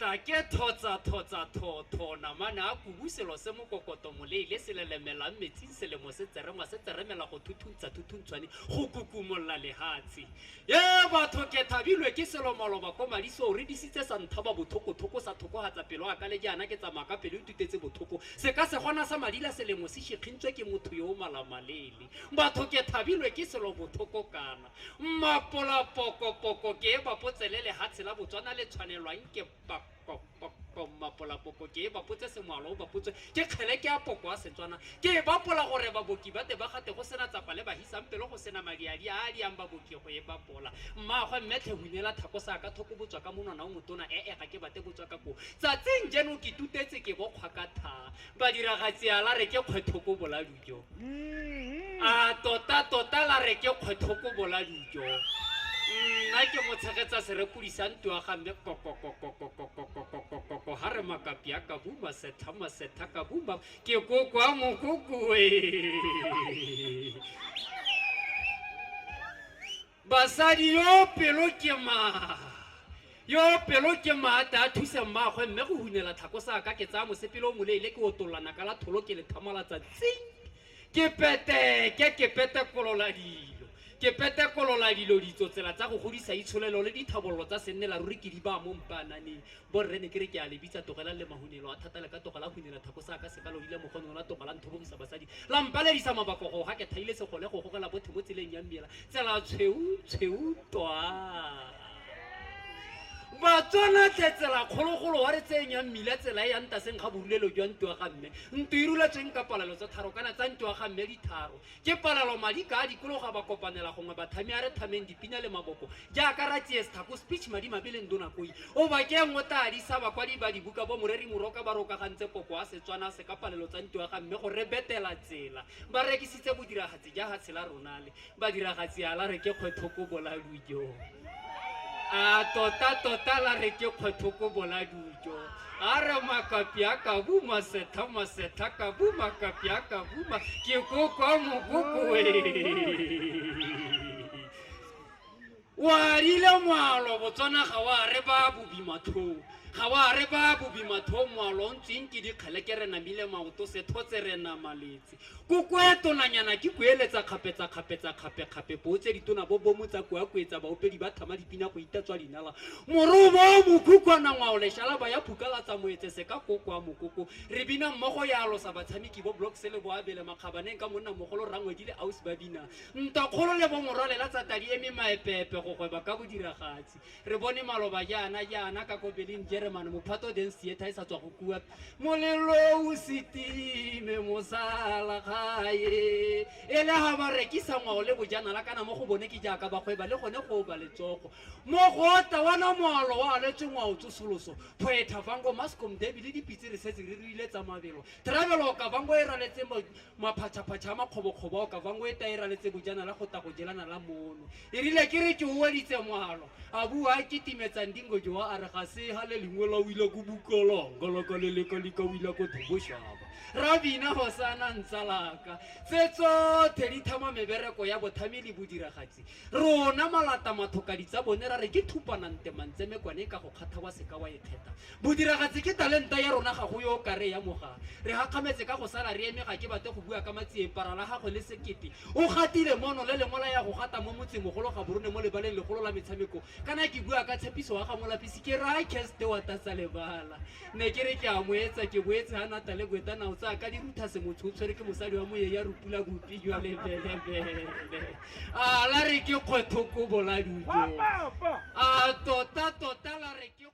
tla ke thotsa namane a kubuselo se mokokoto moleile se lelemelang metsing selemo se tseremela go thuthuntswane go kukumolla lehatsi batho ke thabilwe ke selomaloba ko madiso o redisitse sa nthaba bothoko sa thokohatsa pelo a ka le jaana ke tsamaya ka pelo tutetse bothoko se ka se gona sa madila selemo se shekgintswe ke motho yo malamalele batho ke thabilwe ke selo bothoko kana mmapola poko ke bapotselele hatsi la botswana le tshwanelwang ke mmapola poko ke bapotse semwalo o bapotse ke kgele ke a poko a Setswana ke bapola gore baboki ba te ba gate go sena tsapa le bahisang pelo go sena madiadi a diang baboki go e bapola mmaagwe mmetlhe buinela thako sa ka thoko botswa ka monwana o motona ga ke bate botswa ka ko tsatsing jeno ke tutetse ke bokgwa ka tha ba diragatsi ala re ke kgwethoko boladujo a tota la re ke kgwethoko boladujo nna ke motshegetsa serekodisang tua gamme kokokokokokokokokokokoko ha re makapi a ka buma setha ka buma ke koko a mokokoe basadi yo pelo ke maata a thusa mmaagwe mme go hunela thako sa ka ke tsaya mosepele o moleile ke otolana ka la tholo ke le thamalatsa tsing ke pete kolola dilo ditsotsela tsa go godisa itsholelo le dithabololo tsa sennela ruri ke di ba mo mpananeng borrene ke re ke a lebitsa togela le mahunelo a thata le ka togela hunela thako sa ka se ka loile mogono la togela nthobogisa basadi la mpaledisa mabako go ga ke thaile segole go gogela bothe mo tseleng ya mmela tsela tshweu twa batswana tsela kgologolo wa re tsenya mmila tsela ya nta seng ga burulelo jwa ntwa ga mme nto iruletseng ka palelo tsa tharo kana tsa ntwa ga mme di tharo ke palelo madi ka dikologa ba kopanela gongwe bathami a re thameng dipina le maboko jaaka ratsies thako speech madi mabeleng dona koi o ba ke ngwe tadi sa bakwadi ba dibuka bo moreri moroka ba roka gantse poko a Setswana se ka palelo tsa ntwa ga mme go re betela tsela ba rekisitse bodiragatsi ja ha tshela ronale ba diragatsi ala re ke kgwethoko boladujo a tota la re ke kgwethoko boladujo a re makapi a ka buma setha ka buma kapi a ka buma ke koko a mokokoe wa rile moalo Botswana ga wa re ba bobimathong ga wa re ba bobimathong moalo ntseng ke dikgele ke re namile maoto se thotse re namaletse koko e tonanyana ke kueletsa kgape botse ditona bo bomotsa kwa kwetsa baopedi ba thama dipina go itatswa dinala morobo o mokhukwana ngwao leshala ba ya phukala tsa moetse se ka koko a mokoko re bina mmogo ya alosa batshameki bo block se le bo abele makgabaneng ka monna mogolo rangwe di le aus ba bina ntakgolo le bo morwalela tsa tadi eme maepepe go gweba ka bodiragatsi re bone maloba jaana ka kobeleng German mophato dance theater sa tswa go kua molelo o sitime mosala gae ele ha ba rekisa ngwao le bojana la kana mo go bone ke jaaka ba gweba le gone go ba letsogo mo gota wana moalo wa le ngwao tsosoloso poeta vango mascom David le dipitse re setse re rile tsa mabelo travel ka vango e raletse maphathaphatha makgobokgobo ka vango e taira letse bojana la go ta go jelana la mono e rile ke re ke o editse moalo a bua ke timetsa ndingo jo a re ga se ha le lengwe la wila go bukala ka le ka wila go thoboshaba rabina ho sana ntsalaka tsetso thedi thama mebereko ya bothami le bodiragatsi rona malata mathoka ditsa bone ra re ke thupana nte mantseme kwane ka go kgatha wa seka wa ekheta bodiragatsi ke talenta ya rona ga go yo kare ya moga re hakgametse ka go sala re eme ga ke bate go bua ka matsie para la gago le sekete o gatile mono le lengwala ya go gata mo motseng mogolo ga borone mo lebaleng legolo la metshameko kana ke bua ka tshepiso wa ga molapisi ke ra keste wa tsa lebala ne ke re ke a moetsa ke boetse hana tale gwetana o tsa ka di rutha se motho o tshwere ke mosadi wa moye ya rupula bopi jwa lebelebele a la re ke kgwethoko boladujo a tota la re ke